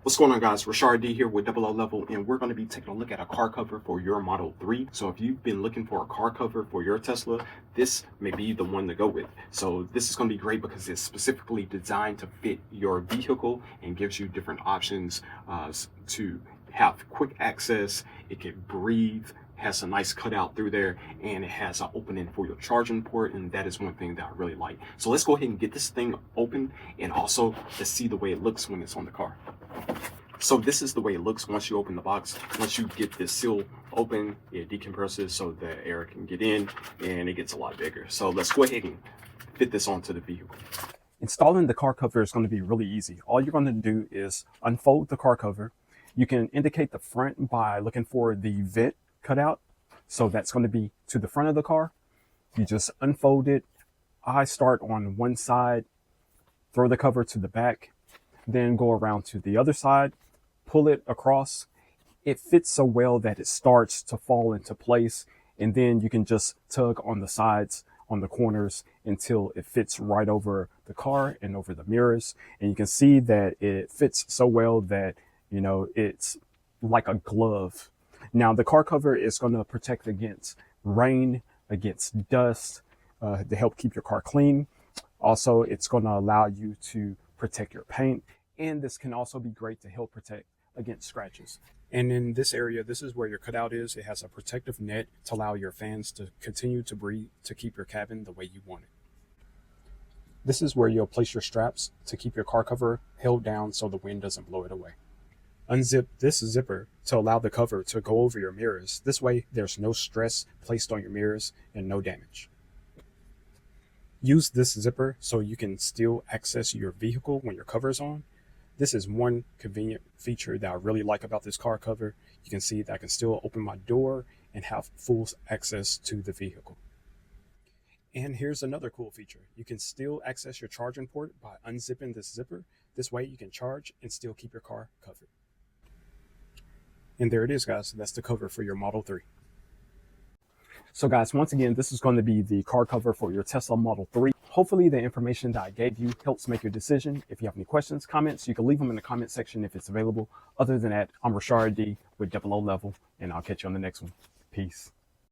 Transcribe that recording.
What's going on, guys? Rashard D here with Double O Level, and we're going to be taking a look at a car cover for your Model 3. So if you've been looking for a car cover for your Tesla, this may be the one to go with. So this is going to be great because it's specifically designed to fit your vehicle and gives you different options to have quick access. It can breathe, has a nice cutout through there, and it has an opening for your charging port, and that is one thing that I really like. So let's go ahead and get this thing open, and also let's see the way it looks when it's on the car. So this is the way it looks once you open the box. Once you get this seal open, it decompresses so the air can get in, and it gets a lot bigger. So let's go ahead and fit this onto the vehicle. Installing the car cover is going to be really easy. All you're going to do is unfold the car cover. You can indicate the front by looking for the vent cutout. So that's going to be to the front of the car. You just unfold it. I start on one side, throw the cover to the back, then go around to the other side, pull it across. It fits so well that it starts to fall into place, and then you can just tug on the sides, on the corners, until it fits right over the car and over the mirrors. And you can see that it fits so well that, you know, it's like a glove. Now the car cover is going to protect against rain, against dust, to help keep your car clean. Also, it's going to allow you to protect your paint. And this can also be great to help protect against scratches. And in this area, this is where your cutout is. It has a protective net to allow your fans to continue to breathe, to keep your cabin the way you want it. This is where you'll place your straps to keep your car cover held down so the wind doesn't blow it away. Unzip this zipper to allow the cover to go over your mirrors. This way, there's no stress placed on your mirrors and no damage. Use this zipper so you can still access your vehicle when your cover is on. This is one convenient feature that I really like about this car cover. You can see that I can still open my door and have full access to the vehicle. And here's another cool feature. You can still access your charging port by unzipping this zipper. This way you can charge and still keep your car covered. And there it is, guys. That's the cover for your Model 3. So guys, once again, this is going to be the car cover for your Tesla Model 3. Hopefully the information that I gave you helps make your decision. If you have any questions, comments, you can leave them in the comment section if it's available. Other than that, I'm Rashard D with Double O Level, and I'll catch you on the next one. Peace.